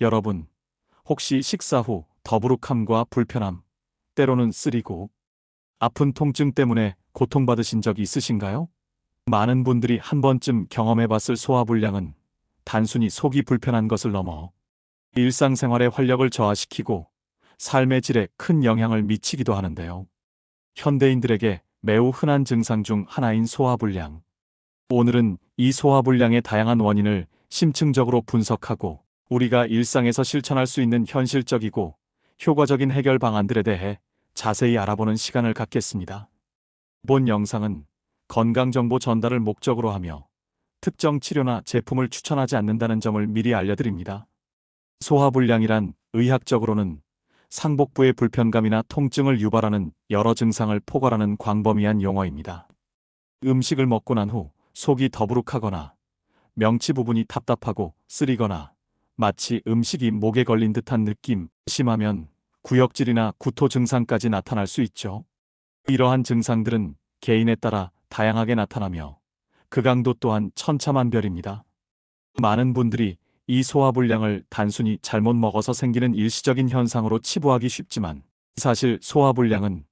여러분, 혹시 식사 후 더부룩함과 불편함, 때로는 쓰리고 아픈 통증 때문에 고통받으신 적이 있으신가요? 많은 분들이 한 번쯤 경험해봤을 소화불량은 단순히 속이 불편한 것을 넘어 일상생활의 활력을 저하시키고 삶의 질에 큰 영향을 미치기도 하는데요. 현대인들에게 매우 흔한 증상 중 하나인 소화불량. 오늘은 이 소화불량의 다양한 원인을 심층적으로 분석하고 우리가 일상에서 실천할 수 있는 현실적이고 효과적인 해결 방안들에 대해 자세히 알아보는 시간을 갖겠습니다. 본 영상은 건강정보 전달을 목적으로 하며 특정 치료나 제품을 추천하지 않는다는 점을 미리 알려드립니다. 소화불량이란 의학적으로는 상복부의 불편감이나 통증을 유발하는 여러 증상을 포괄하는 광범위한 용어입니다. 음식을 먹고 난 후 속이 더부룩하거나 명치 부분이 답답하고 쓰리거나 마치 음식이 목에 걸린 듯한 느낌, 심하면 구역질이나 구토 증상까지 나타날 수 있죠. 이러한 증상들은 개인에 따라 다양하게 나타나며 그 강도 또한 천차만별입니다. 많은 분들이 이 소화불량을 단순히 잘못 먹어서 생기는 일시적인 현상으로 치부하기 쉽지만 사실 소화불량은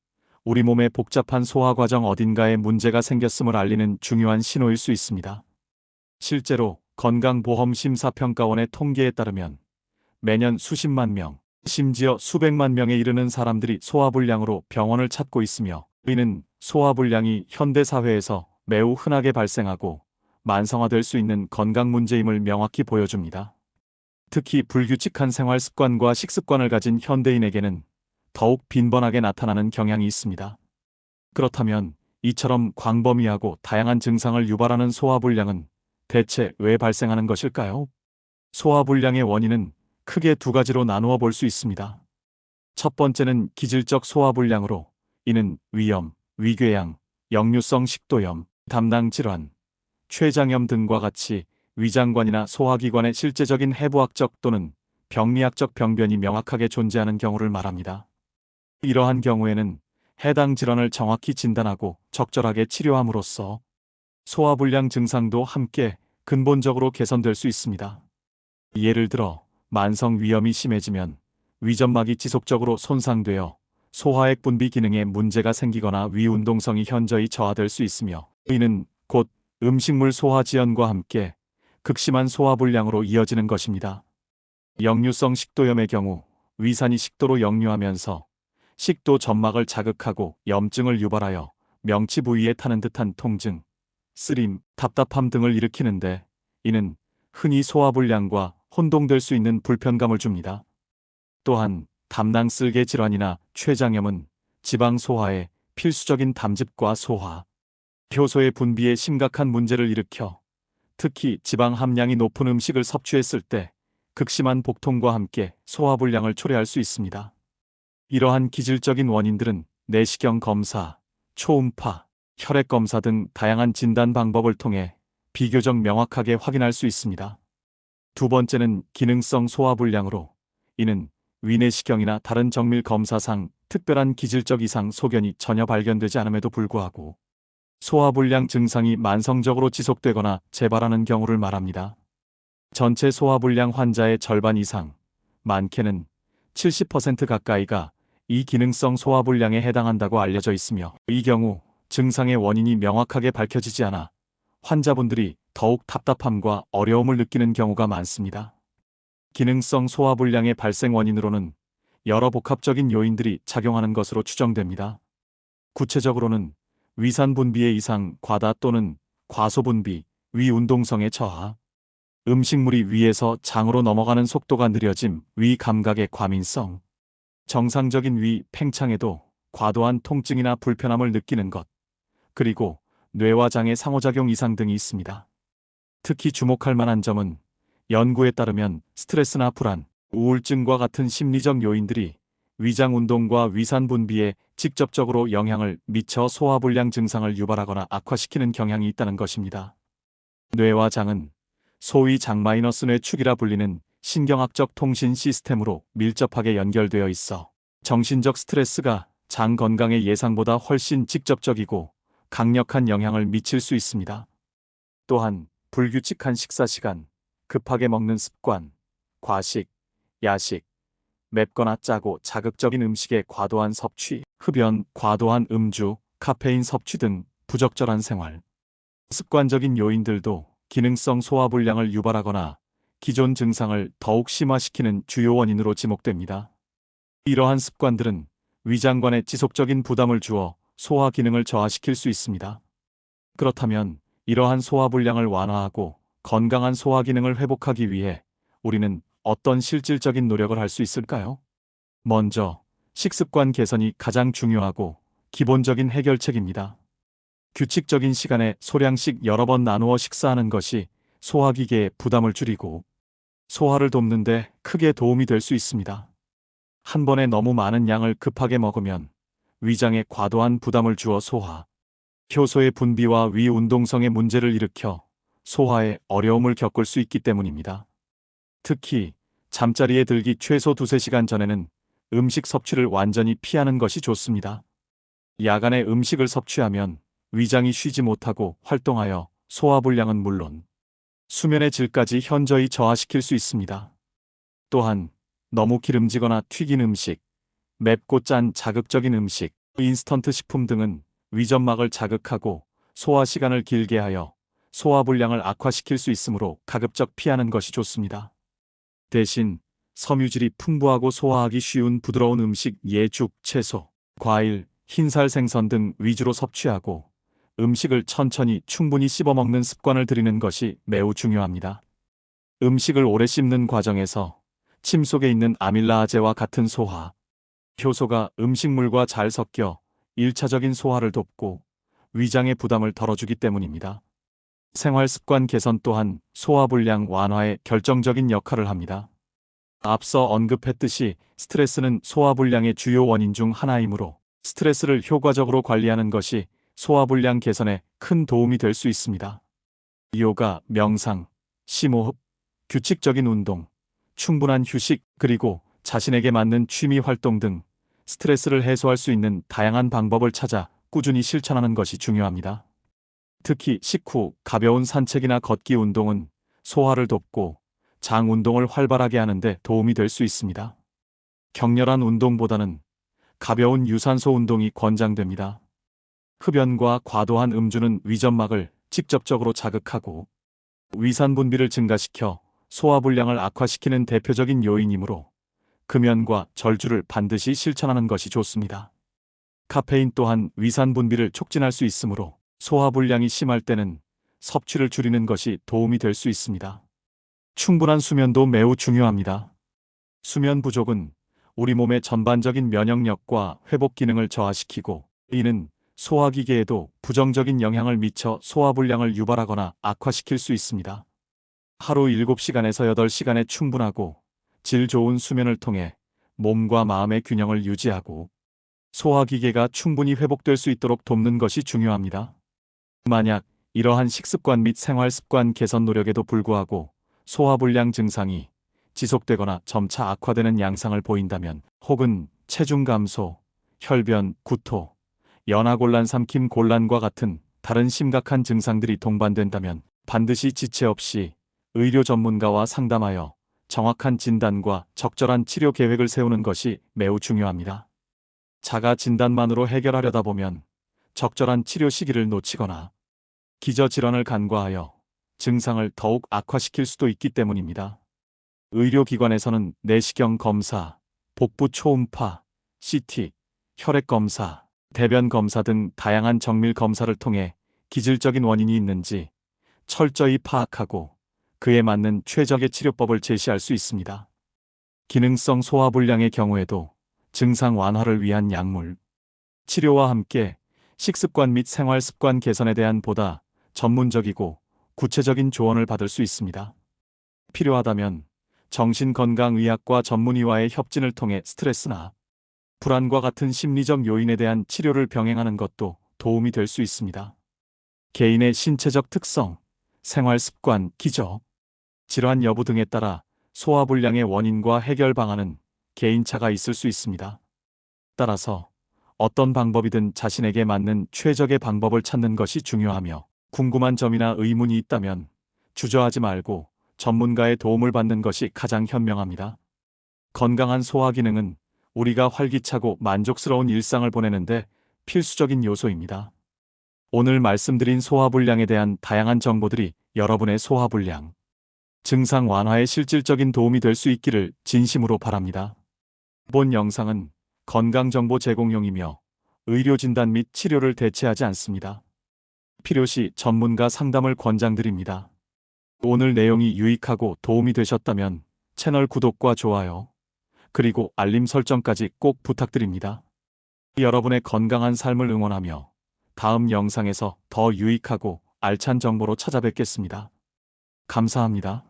우리 몸의 복잡한 소화 과정 어딘가에 문제가 생겼음을 알리는 중요한 신호일 수 있습니다. 실제로 건강보험심사평가원의 통계에 따르면 매년 수십만 명, 심지어 수백만 명에 이르는 사람들이 소화불량으로 병원을 찾고 있으며 이는 소화불량이 현대사회에서 매우 흔하게 발생하고 만성화될 수 있는 건강 문제임을 명확히 보여줍니다. 특히 불규칙한 생활 습관과 식습관을 가진 현대인에게는 더욱 빈번하게 나타나는 경향이 있습니다. 그렇다면 이처럼 광범위하고 다양한 증상을 유발하는 소화불량은 대체 왜 발생하는 것일까요? 소화불량의 원인은 크게 두 가지로 나누어 볼 수 있습니다. 첫 번째는 기질적 소화불량으로 이는 위염, 위궤양, 역류성 식도염, 담낭질환, 췌장염 등과 같이 위장관이나 소화기관의 실제적인 해부학적 또는 병리학적 병변이 명확하게 존재하는 경우를 말합니다. 이러한 경우에는 해당 질환을 정확히 진단하고 적절하게 치료함으로써 소화불량 증상도 함께 근본적으로 개선될 수 있습니다. 예를 들어 만성 위염이 심해지면 위점막이 지속적으로 손상되어 소화액 분비 기능에 문제가 생기거나 위운동성이 현저히 저하될 수 있으며 이는 곧 음식물 소화 지연과 함께 극심한 소화불량으로 이어지는 것입니다. 역류성 식도염의 경우 위산이 식도로 역류하면서 식도 점막을 자극하고 염증을 유발하여 명치 부위에 타는 듯한 통증, 쓰림, 답답함 등을 일으키는데 이는 흔히 소화불량과 혼동될 수 있는 불편감을 줍니다. 또한 담낭쓸개 질환이나 췌장염은 지방 소화에 필수적인 담즙과 소화, 효소의 분비에 심각한 문제를 일으켜 특히 지방 함량이 높은 음식을 섭취했을 때 극심한 복통과 함께 소화불량을 초래할 수 있습니다. 이러한 기질적인 원인들은 내시경 검사, 초음파, 혈액 검사 등 다양한 진단 방법을 통해 비교적 명확하게 확인할 수 있습니다. 두 번째는 기능성 소화불량으로 이는 위내시경이나 다른 정밀 검사상 특별한 기질적 이상 소견이 전혀 발견되지 않음에도 불구하고 소화불량 증상이 만성적으로 지속되거나 재발하는 경우를 말합니다. 전체 소화불량 환자의 절반 이상, 많게는 70% 가까이가 이 기능성 소화불량에 해당한다고 알려져 있으며 이 경우 증상의 원인이 명확하게 밝혀지지 않아 환자분들이 더욱 답답함과 어려움을 느끼는 경우가 많습니다. 기능성 소화불량의 발생 원인으로는 여러 복합적인 요인들이 작용하는 것으로 추정됩니다. 구체적으로는 위산 분비의 이상, 과다 또는 과소 분비, 위 운동성의 저하, 음식물이 위에서 장으로 넘어가는 속도가 느려짐, 위 감각의 과민성, 정상적인 위 팽창에도 과도한 통증이나 불편함을 느끼는 것, 그리고 뇌와 장의 상호작용 이상 등이 있습니다. 특히 주목할 만한 점은 연구에 따르면 스트레스나 불안, 우울증과 같은 심리적 요인들이 위장 운동과 위산 분비에 직접적으로 영향을 미쳐 소화불량 증상을 유발하거나 악화시키는 경향이 있다는 것입니다. 뇌와 장은 소위 장-뇌축이라 불리는 신경학적 통신 시스템으로 밀접하게 연결되어 있어 정신적 스트레스가 장 건강에 예상보다 훨씬 직접적이고 강력한 영향을 미칠 수 있습니다. 또한 불규칙한 식사 시간, 급하게 먹는 습관, 과식, 야식, 맵거나 짜고 자극적인 음식의 과도한 섭취, 흡연, 과도한 음주, 카페인 섭취 등 부적절한 생활. 습관적인 요인들도 기능성 소화불량을 유발하거나 기존 증상을 더욱 심화시키는 주요 원인으로 지목됩니다. 이러한 습관들은 위장관에 지속적인 부담을 주어 소화 기능을 저하시킬 수 있습니다. 그렇다면 이러한 소화불량을 완화하고 건강한 소화 기능을 회복하기 위해 우리는 어떤 실질적인 노력을 할 수 있을까요? 먼저, 식습관 개선이 가장 중요하고 기본적인 해결책입니다. 규칙적인 시간에 소량씩 여러 번 나누어 식사하는 것이 소화기계의 부담을 줄이고 소화를 돕는데 크게 도움이 될 수 있습니다. 한 번에 너무 많은 양을 급하게 먹으면 위장에 과도한 부담을 주어 소화, 효소의 분비와 위 운동성의 문제를 일으켜 소화에 어려움을 겪을 수 있기 때문입니다. 특히 잠자리에 들기 최소 2~3시간 전에는 음식 섭취를 완전히 피하는 것이 좋습니다. 야간에 음식을 섭취하면 위장이 쉬지 못하고 활동하여 소화불량은 물론 수면의 질까지 현저히 저하시킬 수 있습니다. 또한 너무 기름지거나 튀긴 음식, 맵고 짠 자극적인 음식, 인스턴트 식품 등은 위점막을 자극하고 소화 시간을 길게 하여 소화불량을 악화시킬 수 있으므로 가급적 피하는 것이 좋습니다. 대신 섬유질이 풍부하고 소화하기 쉬운 부드러운 음식 예죽, 채소, 과일, 흰살 생선 등 위주로 섭취하고 음식을 천천히 충분히 씹어먹는 습관을 들이는 것이 매우 중요합니다. 음식을 오래 씹는 과정에서 침 속에 있는 아밀라아제와 같은 소화, 효소가 음식물과 잘 섞여 1차적인 소화를 돕고 위장의 부담을 덜어주기 때문입니다. 생활습관 개선 또한 소화불량 완화에 결정적인 역할을 합니다. 앞서 언급했듯이 스트레스는 소화불량의 주요 원인 중 하나이므로 스트레스를 효과적으로 관리하는 것이 소화불량 개선에 큰 도움이 될 수 있습니다. 요가, 명상, 심호흡, 규칙적인 운동, 충분한 휴식, 그리고 자신에게 맞는 취미 활동 등 스트레스를 해소할 수 있는 다양한 방법을 찾아 꾸준히 실천하는 것이 중요합니다. 특히 식후 가벼운 산책이나 걷기 운동은 소화를 돕고 장 운동을 활발하게 하는데 도움이 될 수 있습니다. 격렬한 운동보다는 가벼운 유산소 운동이 권장됩니다. 흡연과 과도한 음주는 위점막을 직접적으로 자극하고 위산 분비를 증가시켜 소화불량을 악화시키는 대표적인 요인이므로 금연과 절주를 반드시 실천하는 것이 좋습니다. 카페인 또한 위산 분비를 촉진할 수 있으므로 소화불량이 심할 때는 섭취를 줄이는 것이 도움이 될 수 있습니다. 충분한 수면도 매우 중요합니다. 수면 부족은 우리 몸의 전반적인 면역력과 회복 기능을 저하시키고 이는 소화기계에도 부정적인 영향을 미쳐 소화불량을 유발하거나 악화시킬 수 있습니다. 하루 7시간에서 8시간의 충분하고 질 좋은 수면을 통해 몸과 마음의 균형을 유지하고 소화기계가 충분히 회복될 수 있도록 돕는 것이 중요합니다. 만약 이러한 식습관 및 생활습관 개선 노력에도 불구하고 소화불량 증상이 지속되거나 점차 악화되는 양상을 보인다면 혹은 체중 감소, 혈변, 구토, 연하곤란, 삼킴 곤란과 같은 다른 심각한 증상들이 동반된다면 반드시 지체 없이 의료 전문가와 상담하여 정확한 진단과 적절한 치료 계획을 세우는 것이 매우 중요합니다. 자가 진단만으로 해결하려다 보면 적절한 치료 시기를 놓치거나 기저질환을 간과하여 증상을 더욱 악화시킬 수도 있기 때문입니다. 의료기관에서는 내시경 검사, 복부 초음파, CT, 혈액 검사, 대변 검사 등 다양한 정밀 검사를 통해 기질적인 원인이 있는지 철저히 파악하고 그에 맞는 최적의 치료법을 제시할 수 있습니다. 기능성 소화불량의 경우에도 증상 완화를 위한 약물, 치료와 함께 식습관 및 생활습관 개선에 대한 보다 전문적이고 구체적인 조언을 받을 수 있습니다. 필요하다면 정신건강의학과 전문의와의 협진을 통해 스트레스나 불안과 같은 심리적 요인에 대한 치료를 병행하는 것도 도움이 될 수 있습니다. 개인의 신체적 특성, 생활습관, 기저, 질환 여부 등에 따라 소화불량의 원인과 해결 방안은 개인차가 있을 수 있습니다. 따라서 어떤 방법이든 자신에게 맞는 최적의 방법을 찾는 것이 중요하며 궁금한 점이나 의문이 있다면 주저하지 말고 전문가의 도움을 받는 것이 가장 현명합니다. 건강한 소화 기능은 우리가 활기차고 만족스러운 일상을 보내는데 필수적인 요소입니다. 오늘 말씀드린 소화불량에 대한 다양한 정보들이 여러분의 소화불량 증상 완화에 실질적인 도움이 될 수 있기를 진심으로 바랍니다. 본 영상은 건강정보 제공용이며 의료 진단 및 치료를 대체하지 않습니다. 필요시 전문가 상담을 권장드립니다. 오늘 내용이 유익하고 도움이 되셨다면 채널 구독과 좋아요, 그리고 알림 설정까지 꼭 부탁드립니다. 여러분의 건강한 삶을 응원하며 다음 영상에서 더 유익하고 알찬 정보로 찾아뵙겠습니다. 감사합니다.